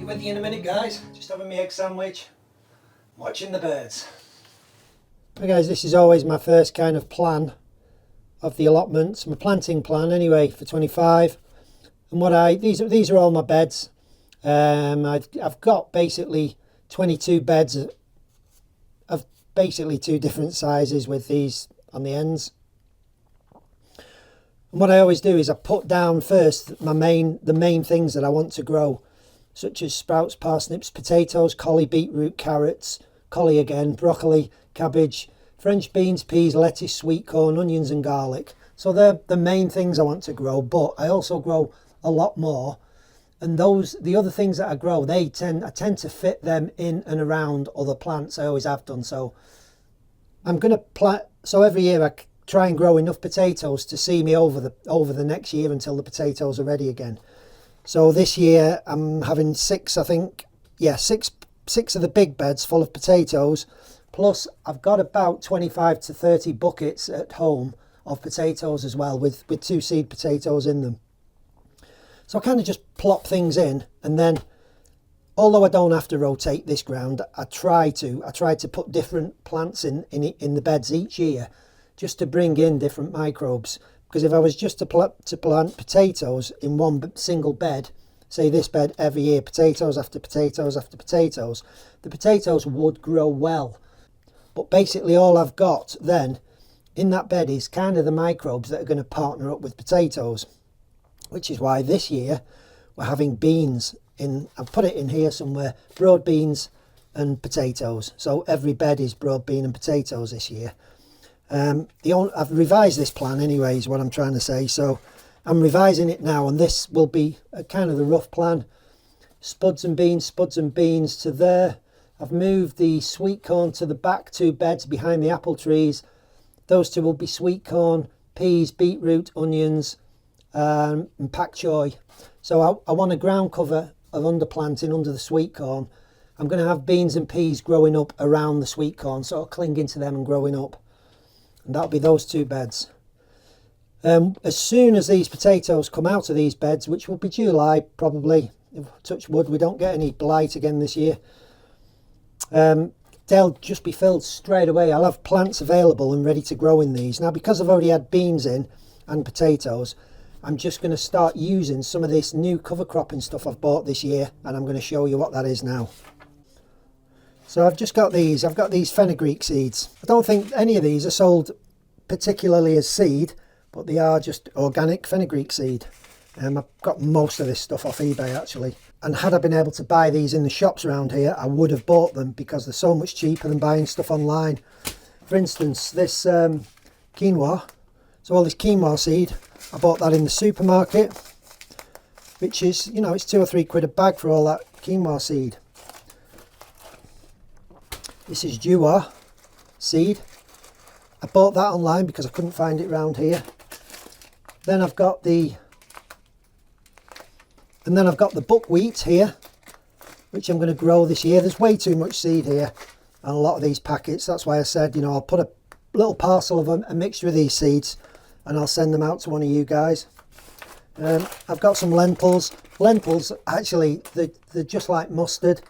with you in a minute, guys. Just having my egg sandwich, watching the birds. Hey guys, this is always my first kind of plan of the allotments, my planting plan anyway for 25. And what these are all my beds. I've got basically 22 beds of basically two different sizes with these on the ends. And what I always do is I put down first the main things that I want to grow, such as sprouts, parsnips, potatoes, collie, beetroot, carrots, collie again, broccoli, cabbage, French beans, peas, lettuce, sweet corn, onions and garlic. So they're the main things I want to grow, but I also grow a lot more. And the other things that I grow, I tend to fit them in and around other plants. I always have done. So I'm going to plant, so every year I try and grow enough potatoes to see me over the next year until the potatoes are ready again. So this year I'm having six of the big beds full of potatoes. Plus I've got about 25 to 30 buckets at home of potatoes as well, with 2 seed potatoes in them. So I kind of just plop things in, and then, although I don't have to rotate this ground, I try to put different plants in the beds each year, just to bring in different microbes. Because if I was just to plant potatoes in one single bed, say this bed every year, potatoes after potatoes after potatoes, the potatoes would grow well. But basically all I've got then in that bed is kind of the microbes that are going to partner up with potatoes. Which is why this year we're having beans in, I've put it in here somewhere, broad beans and potatoes. So every bed is broad bean and potatoes this year. I've revised this plan anyway, is what I'm trying to say. So I'm revising it now, and this will be kind of the rough plan. Spuds and beans to there. I've moved the sweet corn to the back 2 beds behind the apple trees. Those 2 will be sweet corn, peas, beetroot, onions, and pak choy. So I want a ground cover of underplanting under the sweet corn. I'm going to have beans and peas growing up around the sweet corn, sort of clinging to them and growing up. And that'll be those 2 beds. As soon as these potatoes come out of these beds, which will be July probably, touch wood, we don't get any blight again this year, they'll just be filled straight away. I'll have plants available and ready to grow in these. Now, because I've already had beans in and potatoes, I'm just going to start using some of this new cover cropping stuff I've bought this year, and I'm going to show you what that is now. So I've got these fenugreek seeds. I don't think any of these are sold particularly as seed, but they are just organic fenugreek seed. I've got most of this stuff off eBay actually. And had I been able to buy these in the shops around here, I would have bought them because they're so much cheaper than buying stuff online. For instance, this quinoa, so all this quinoa seed, I bought that in the supermarket, which is, it's 2 or 3 quid a bag for all that quinoa seed. This is jua seed. I bought that online because I couldn't find it around here. Then I've got the buckwheat here, which I'm going to grow this year. There's way too much seed here on a lot of these packets. That's why I said, I'll put a little parcel of a mixture of these seeds, and I'll send them out to one of you guys. I've got some lentils. Lentils, actually, they're just like mustard.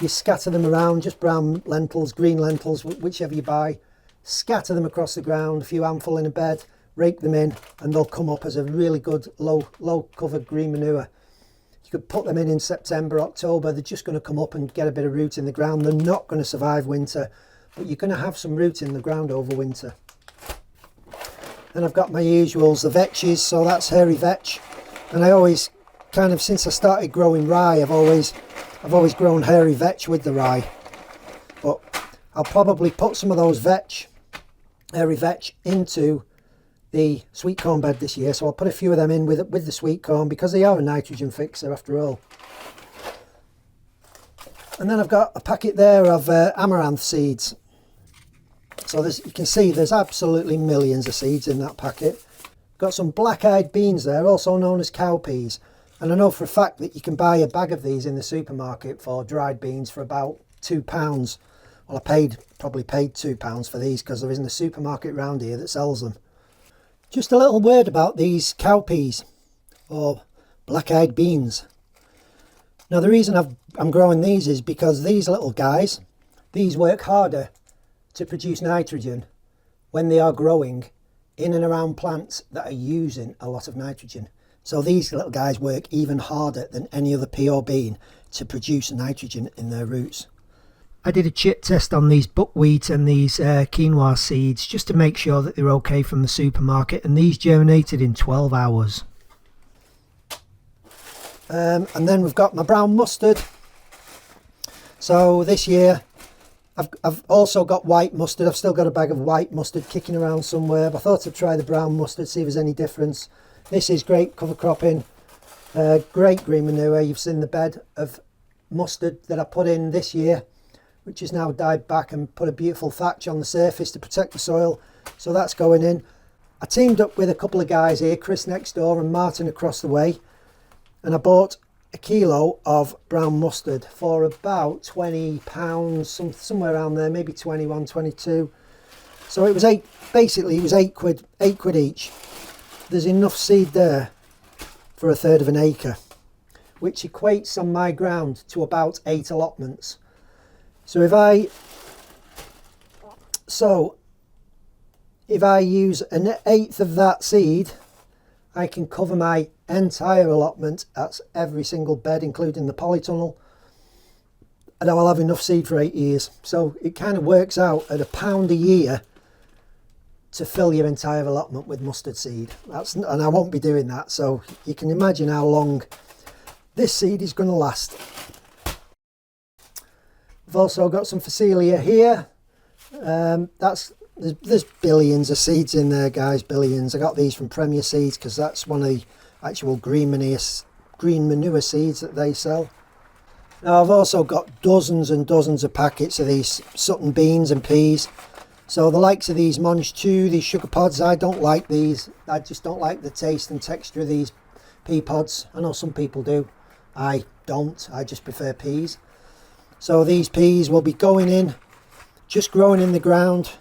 You scatter them around, just brown lentils, green lentils, whichever you buy. Scatter them across the ground, a few handful in a bed, rake them in, and they'll come up as a really good low covered green manure. You could put them in September, October. They're just going to come up and get a bit of root in the ground. They're not going to survive winter, but you're going to have some root in the ground over winter. Then I've got my usuals, the vetches, so that's hairy vetch. And I always since I started growing rye, I've always grown hairy vetch with the rye. But I'll probably put some of those hairy vetch into the sweet corn bed this year. So I'll put a few of them in with the sweet corn because they are a nitrogen fixer after all. And then I've got a packet there of amaranth seeds. So you can see there's absolutely millions of seeds in that packet. Got some black-eyed beans there, also known as cowpeas. And I know for a fact that you can buy a bag of these in the supermarket for dried beans for about £2. Well, I probably paid £2 for these because there isn't a supermarket around here that sells them. Just a little word about these cowpeas, or black-eyed beans. Now the reason I'm growing these is because these little guys, these work harder to produce nitrogen when they are growing in and around plants that are using a lot of nitrogen. So these little guys work even harder than any other pea or bean to produce nitrogen in their roots. I did a chip test on these buckwheat and these quinoa seeds just to make sure that they're okay from the supermarket, and these germinated in 12 hours. And then we've got my brown mustard. So this year I've also got white mustard. I've still got a bag of white mustard kicking around somewhere, but I thought I'd try the brown mustard, see if there's any difference. This is great cover cropping, great green manure. You've seen the bed of mustard that I put in this year, which is now died back, and put a beautiful thatch on the surface to protect the soil. So that's going in. I teamed up with a couple of guys here, Chris next door and Martin across the way, and I bought a kilo of brown mustard for about £20, somewhere around there, maybe 21, 22. So it was eight quid each. There's enough seed there for a third of an acre, which equates on my ground to about 8 allotments. So if I use an eighth of that seed, I can cover my entire allotment. That's every single bed, including the polytunnel, and I will have enough seed for 8 years. So it kind of works out at £1 a year to fill your entire allotment with mustard seed. And I won't be doing that, so you can imagine how long this seed is going to last. I've also got some Phacelia here. There's billions of seeds in there, guys, billions. I got these from Premier Seeds because that's one of the actual green manure seeds that they sell. Now I've also got dozens and dozens of packets of these Sutton beans and peas. So the likes of these Monge 2, these sugar pods, I don't like these. I just don't like the taste and texture of these pea pods. I know some people do. I don't. I just prefer peas. So these peas will be going in, just growing in the ground.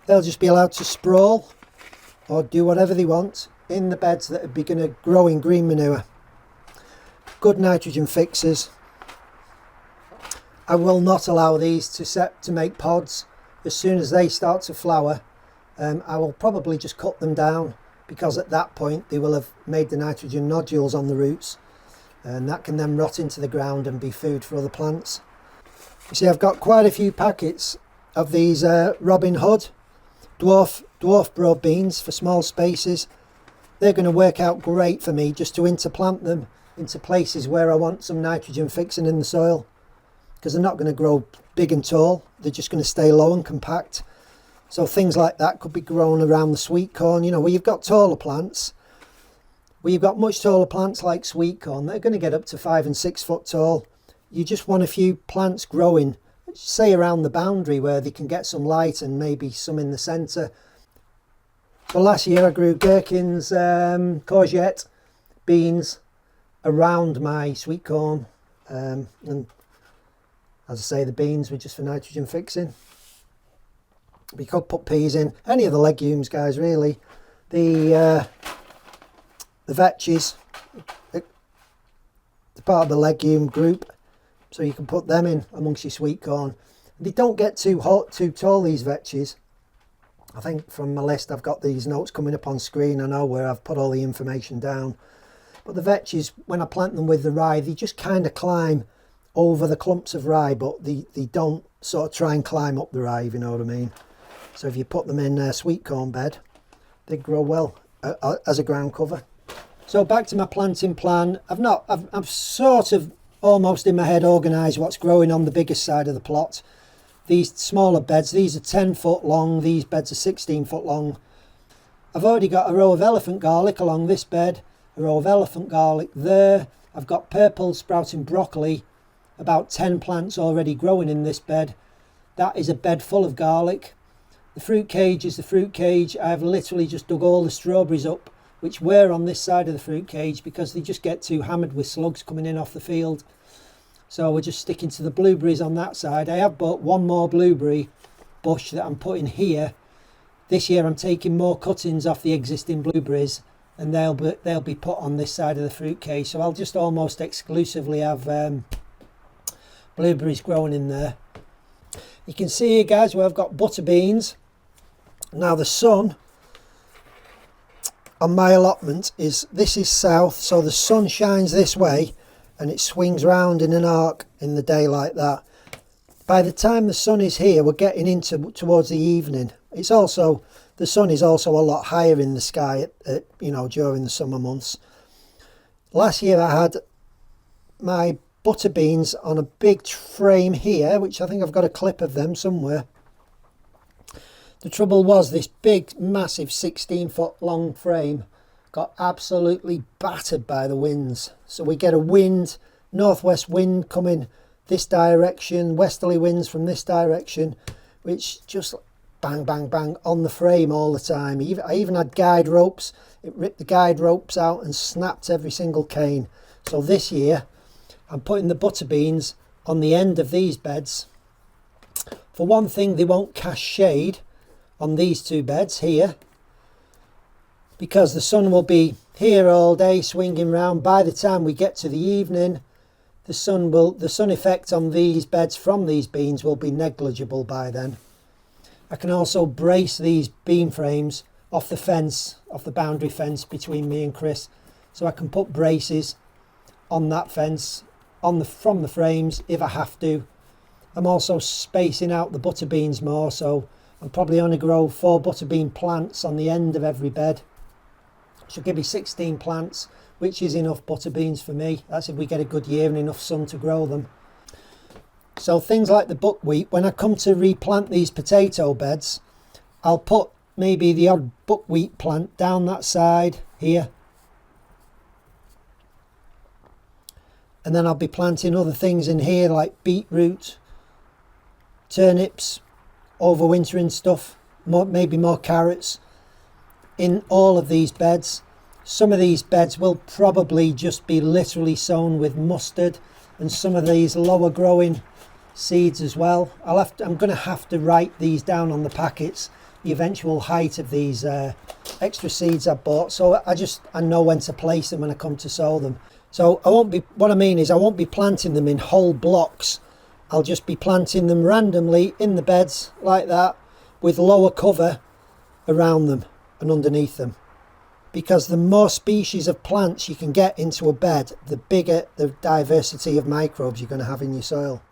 They'll just be allowed to sprawl or do whatever they want in the beds that are going to grow in green manure. Good nitrogen fixers. I will not allow these to make pods. As soon as they start to flower, I will probably just cut them down, because at that point they will have made the nitrogen nodules on the roots, and that can then rot into the ground and be food for other plants. You see, I've got quite a few packets of these Robin Hood dwarf broad beans for small spaces. They're going to work out great for me just to interplant them into places where I want some nitrogen fixing in the soil, because they're not going to grow big and tall. They're just going to stay low and compact. So things like that could be grown around the sweet corn, you know, where you've got taller plants, where you've got much taller plants like sweet corn that are going to get up to 5 and 6 foot tall. You just want a few plants growing, say around the boundary where they can get some light, and maybe some in the centre. So last year I grew gherkins, courgette, beans around my sweet corn, and as I say, the beans were just for nitrogen fixing. We could put peas in, any of the legumes, guys, really. The vetches, they're part of the legume group, so you can put them in amongst your sweet corn. They don't get too hot, too tall, these vetches. I think from my list I've got these notes coming up on screen. I know where I've put all the information down. But the vetches, when I plant them with the rye, they just kind of climb over the clumps of rye, but they don't sort of try and climb up the rye, if you know what I mean. So if you put them in a sweet corn bed, they grow well as a ground cover. So back to my planting plan. I've sort of almost in my head organised what's growing on the biggest side of the plot. These smaller beds, these are 10 foot long, these beds are 16 foot long. I've already got a row of elephant garlic along this bed, a row of elephant garlic there. I've got purple sprouting broccoli, about 10 plants already growing in this bed. That is a bed full of garlic. The fruit cage is the fruit cage. I've literally just dug all the strawberries up, which were on this side of the fruit cage, because they just get too hammered with slugs coming in off the field. So we're just sticking to the blueberries on that side. I have bought one more blueberry bush that I'm putting here. This year I'm taking more cuttings off the existing blueberries and they'll be put on this side of the fruit cage. So I'll just almost exclusively have blueberries growing in there. You can see here, guys, where I've got butter beans. Now the sun on my allotment is south, so the sun shines this way and it swings round in an arc in the day like that. By the time the sun is here, we're getting into towards the evening. It's also, the sun is also a lot higher in the sky you know, during the summer months. Last year I had my butter beans on a big frame here, which I think I've got a clip of them somewhere. The trouble was this big massive 16-foot long frame got absolutely battered by the winds. So we get a wind, northwest wind coming this direction, westerly winds from this direction, which just bang bang bang on the frame all the time. I even had guide ropes. It ripped the guide ropes out and snapped every single cane. So this year I'm putting the butter beans on the end of these beds. For one thing, they won't cast shade on these two beds here, because the sun will be here all day swinging round. By the time we get to the evening, the sun effect on these beds from these beans will be negligible by then. I can also brace these beam frames off the fence, off the boundary fence between me and Chris, so I can put braces on that fence from the frames if I have to. I'm also spacing out the butter beans more, so I'll probably only grow 4 butter bean plants on the end of every bed. Should give me 16 plants, which is enough butter beans for me. That's if we get a good year and enough sun to grow them. So things like the buckwheat, when I come to replant these potato beds, I'll put maybe the odd buckwheat plant down that side here. And then I'll be planting other things in here like beetroot, turnips, overwintering stuff, maybe more carrots in all of these beds. Some of these beds will probably just be literally sown with mustard, and some of these lower growing seeds as well. I'm going to have to write these down on the packets, the eventual height of these extra seeds I bought, so I know when to place them when I come to sow them. So I won't be planting them in whole blocks. I'll just be planting them randomly in the beds like that, with lower cover around them and underneath them. Because the more species of plants you can get into a bed, the bigger the diversity of microbes you're going to have in your soil.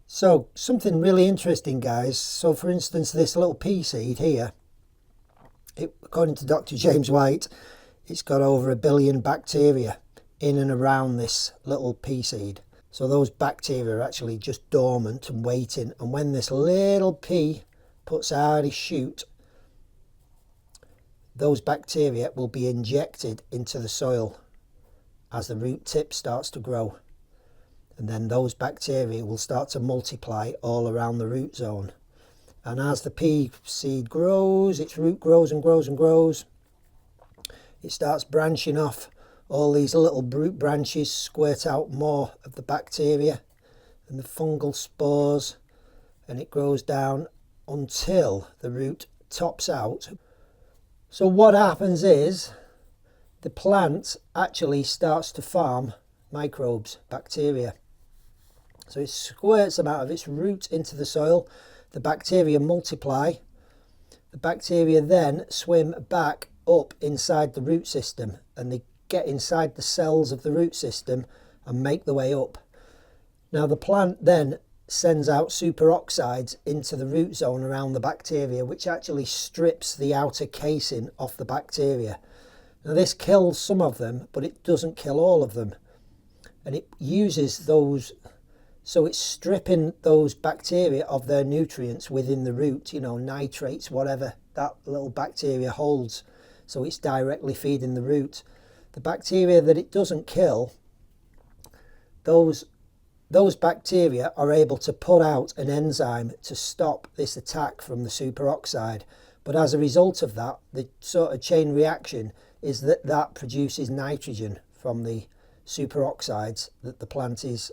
So something really interesting, guys. So for instance, this little pea seed here, according to Dr. James White, it's got over 1 billion bacteria in and around this little pea seed. So those bacteria are actually just dormant and waiting, and when this little pea puts out his shoot, those bacteria will be injected into the soil as the root tip starts to grow, and then those bacteria will start to multiply all around the root zone. And as the pea seed grows, its root grows and grows and grows, it starts branching off. All these little root branches squirt out more of the bacteria and the fungal spores, and it grows down until the root tops out. So what happens is the plant actually starts to farm microbes, bacteria. So it squirts them out of its root into the soil. The bacteria multiply. The bacteria then swim back up inside the root system, and they get inside the cells of the root system and make their way up. Now the plant then sends out superoxides into the root zone around the bacteria, which actually strips the outer casing off the bacteria. Now this kills some of them, but it doesn't kill all of them, and it uses those, so it's stripping those bacteria of their nutrients within the root, you know, nitrates, whatever that little bacteria holds, so it's directly feeding the root. The bacteria that it doesn't kill, those bacteria are able to put out an enzyme to stop this attack from the superoxide. But as a result of that, the sort of chain reaction is that produces nitrogen from the superoxides that the plant is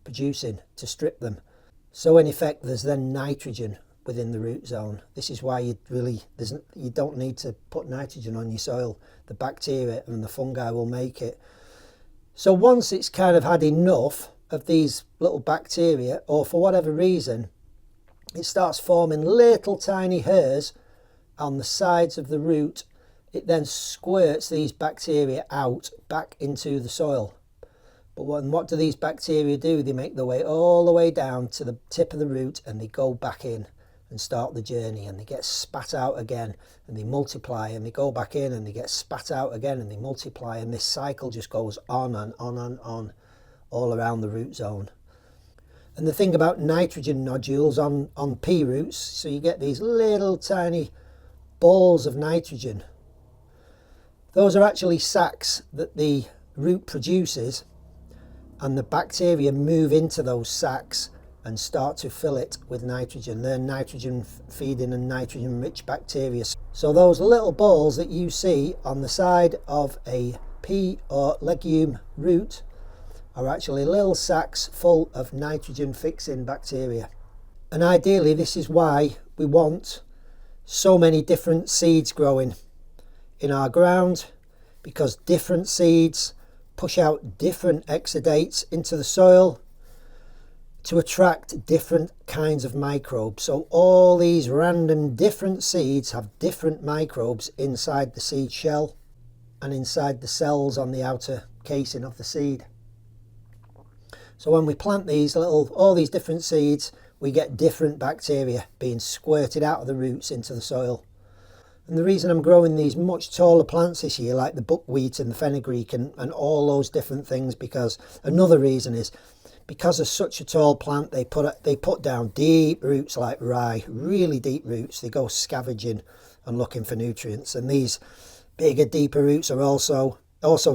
producing to strip them. So in effect, there's then nitrogen within the root zone. This is why you don't need to put nitrogen on your soil. The bacteria and the fungi will make it. So once it's kind of had enough of these little bacteria, or for whatever reason, it starts forming little tiny hairs on the sides of the root, it then squirts these bacteria out back into the soil. But what do these bacteria do? They make their way all the way down to the tip of the root, and they go back in and start the journey, and they get spat out again, and they multiply, and they go back in and they get spat out again, and they multiply, and this cycle just goes on and on and on all around the root zone. And the thing about nitrogen nodules on pea roots, so you get these little tiny balls of nitrogen. Those are actually sacs that the root produces, and the bacteria move into those sacs and start to fill it with nitrogen. They're nitrogen feeding and nitrogen rich bacteria. So those little balls that you see on the side of a pea or legume root are actually little sacs full of nitrogen fixing bacteria. And ideally, this is why we want so many different seeds growing in our ground, because different seeds push out different exudates into the soil to attract different kinds of microbes. So all these random different seeds have different microbes inside the seed shell and inside the cells on the outer casing of the seed. So when we plant all these different seeds, we get different bacteria being squirted out of the roots into the soil. And the reason I'm growing these much taller plants this year, like the buckwheat and the fenugreek and all those different things, because another reason is because of such a tall plant, they put down deep roots like rye, really deep roots. They go scavenging and looking for nutrients. And these bigger, deeper roots are also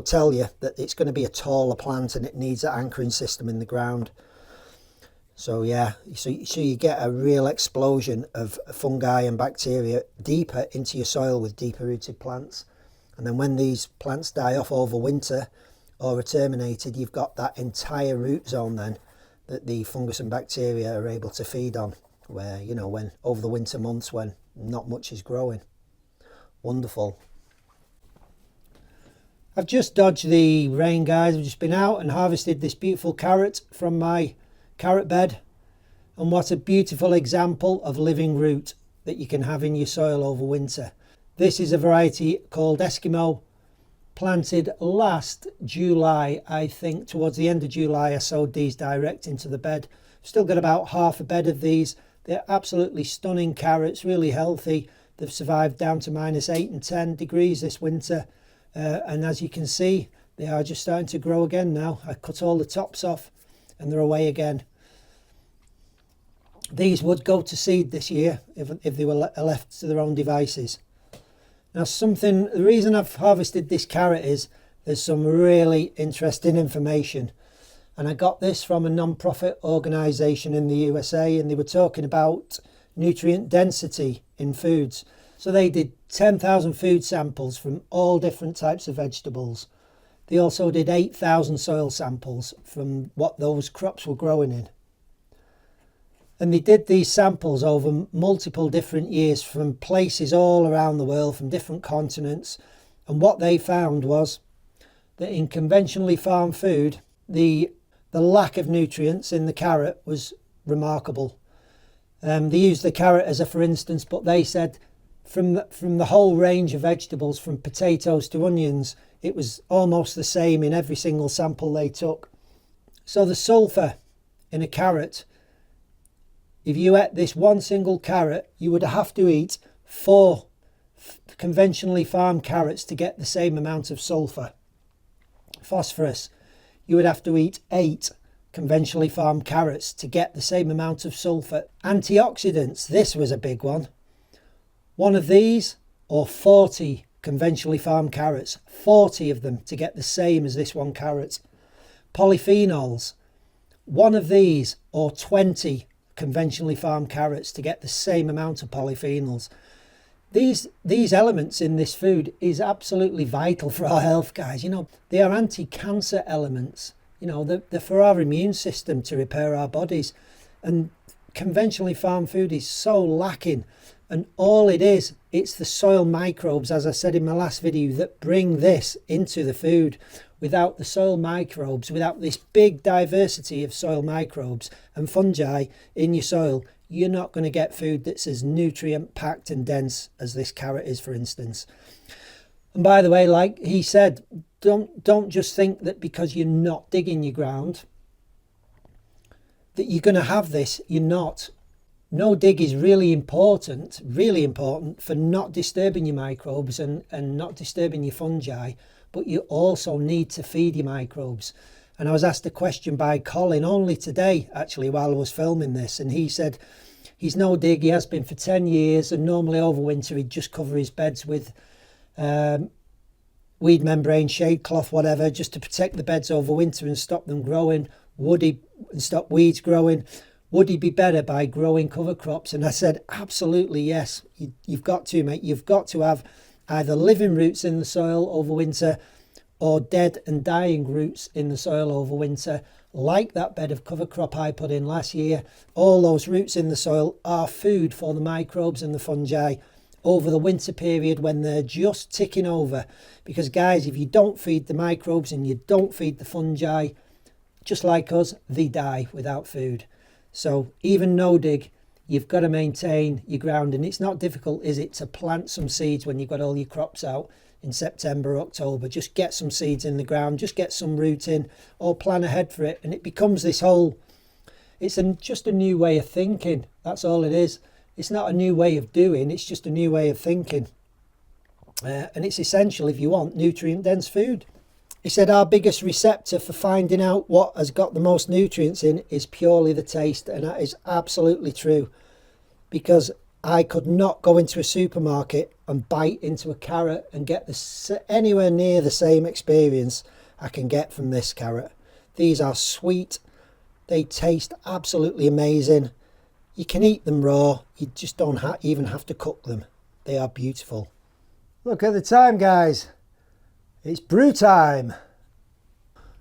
tell you that it's going to be a taller plant and it needs that anchoring system in the ground. So yeah, so you get a real explosion of fungi and bacteria deeper into your soil with deeper rooted plants. And then when these plants die off over winter or are terminated, you've got that entire root zone then that the fungus and bacteria are able to feed on, where, you know, when over the winter months when not much is growing. Wonderful. I've just dodged the rain, guys. I've just been out and harvested this beautiful carrot from my carrot bed, and what a beautiful example of living root that you can have in your soil over winter. This is a variety called Eskimo, planted last July. I think towards the end of July I sowed these direct into the bed. Still got about half a bed of these. They're absolutely stunning carrots, really healthy. They've survived down to -8 and 10 degrees this winter, and as you can see, they are just starting to grow again now. I cut all the tops off and they're away again. These would go to seed this year if they were left to their own devices. Now the reason I've harvested this carrot is there's some really interesting information, and I got this from a non-profit organisation in the USA, and they were talking about nutrient density in foods. So they did 10,000 food samples from all different types of vegetables. They also did 8,000 soil samples from what those crops were growing in. And they did these samples over multiple different years from places all around the world, from different continents. And what they found was that in conventionally farmed food, the lack of nutrients in the carrot was remarkable. They used the carrot as a for instance, but they said from the whole range of vegetables, from potatoes to onions, it was almost the same in every single sample they took. So the sulfur in a carrot, if you ate this one single carrot, you would have to eat 4 conventionally farmed carrots to get the same amount of sulfur. Phosphorus, you would have to eat 8 conventionally farmed carrots to get the same amount of sulfur. Antioxidants, this was a big one. One of these or 40 conventionally farmed carrots, 40 of them to get the same as this one carrot. Polyphenols, one of these or 20 conventionally farmed carrots to get the same amount of polyphenols. These elements in this food is absolutely vital for our health, guys. You know, they are anti-cancer elements. You know, they're for our immune system to repair our bodies. And conventionally farmed food is so lacking, and all it is, it's the soil microbes, as I said in my last video, that bring this into the food. Without the soil microbes, without this big diversity of soil microbes and fungi in your soil, you're not going to get food that's as nutrient packed and dense as this carrot is, for instance. And by the way, like he said, don't just think that because you're not digging your ground that you're going to have this. You're not. No dig is really important for not disturbing your microbes and not disturbing your fungi, but you also need to feed your microbes. And I was asked a question by Colin only today, actually, while I was filming this, and he said he's no dig, he has been for 10 years, and normally over winter he'd just cover his beds with weed membrane, shade cloth, whatever, just to protect the beds over winter and stop them growing. And stop weeds growing. Would he be better by growing cover crops? And I said, absolutely yes. You've got to, mate. You've got to have either living roots in the soil over winter or dead and dying roots in the soil over winter, like that bed of cover crop I put in last year. All those roots in the soil are food for the microbes and the fungi over the winter period when they're just ticking over. Because guys, if you don't feed the microbes and you don't feed the fungi, just like us, they die without food. So even no dig, you've got to maintain your ground. And it's not difficult, is it, to plant some seeds when you've got all your crops out in September, October. Just get some seeds in the ground, just get some rooting, or plan ahead for it. And it becomes this whole, just a new way of thinking. That's all it is. It's not a new way of doing, it's just a new way of thinking. And it's essential if you want nutrient dense food. He said our biggest receptor for finding out what has got the most nutrients in is purely the taste, and that is absolutely true, because I could not go into a supermarket and bite into a carrot and get anywhere near the same experience I can get from this carrot. These are sweet, they taste absolutely amazing. You can eat them raw, you just don't even have to cook them. They are beautiful. Look at the time, guys. It's brew time.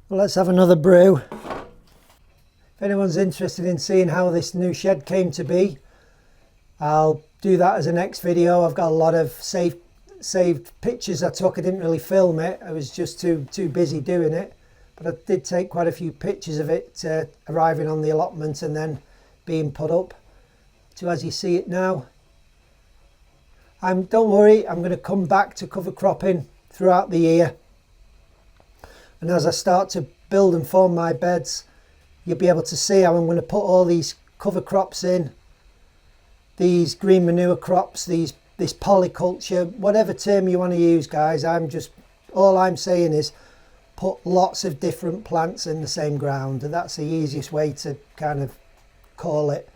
Well, let's have another brew. If anyone's interested in seeing how this new shed came to be, I'll do that as a next video. I've got a lot of saved pictures I took. I didn't really film it. I was just too busy doing it. But I did take quite a few pictures of it arriving on the allotment and then being put up to as you see it now. Don't worry, I'm going to come back to cover cropping throughout the year, and as I start to build and form my beds, you'll be able to see how I'm going to put all these cover crops in, these green manure crops, this polyculture, whatever term you want to use, guys. All I'm saying is put lots of different plants in the same ground, and that's the easiest way to kind of call it.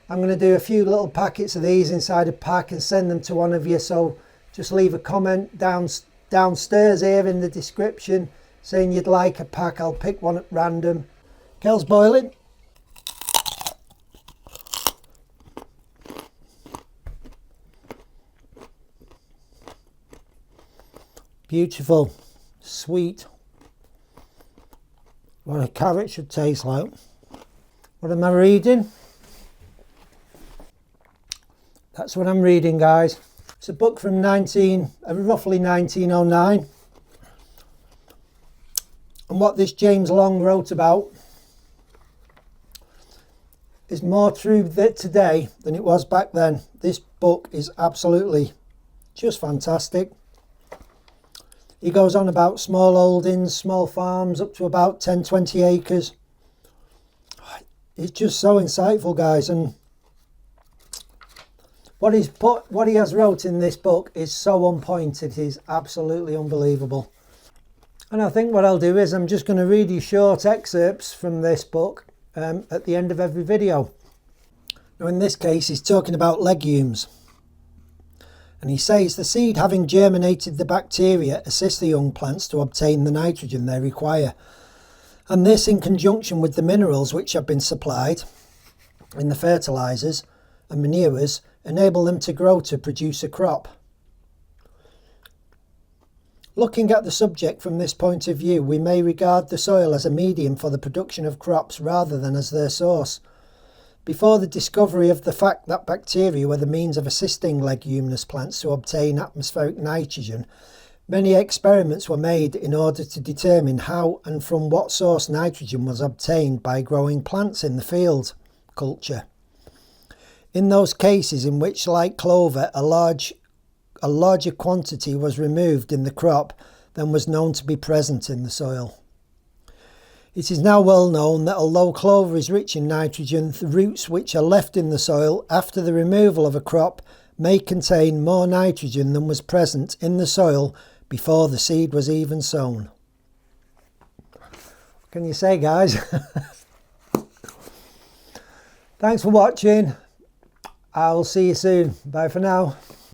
I'm going to do a few little packets of these inside a pack and send them to one of you, so just leave a comment downstairs here in the description saying you'd like a pack. I'll pick one at random. Kel's boiling. Beautiful, sweet. What a carrot should taste like. What am I reading? That's what I'm reading, guys. It's a book from roughly 1909. And what this James Long wrote about is more true today than it was back then. This book is absolutely just fantastic. He goes on about small holdings, small farms up to about 10-20 acres. It's just so insightful, guys, and what he has wrote in this book is so on point. It is absolutely unbelievable. And I think what I'll do is I'm just going to read you short excerpts from this book at the end of every video. Now in this case he's talking about legumes. And he says the seed having germinated the bacteria assists the young plants to obtain the nitrogen they require. And this in conjunction with the minerals which have been supplied in the fertilizers and manures enable them to grow to produce a crop. Looking at the subject from this point of view, we may regard the soil as a medium for the production of crops rather than as their source. Before the discovery of the fact that bacteria were the means of assisting leguminous plants to obtain atmospheric nitrogen, many experiments were made in order to determine how and from what source nitrogen was obtained by growing plants in the field culture. In those cases in which, like clover, a larger quantity was removed in the crop than was known to be present in the soil. It is now well known that although clover is rich in nitrogen, the roots which are left in the soil after the removal of a crop may contain more nitrogen than was present in the soil before the seed was even sown. What can you say, guys? Thanks for watching. I'll see you soon. Bye for now.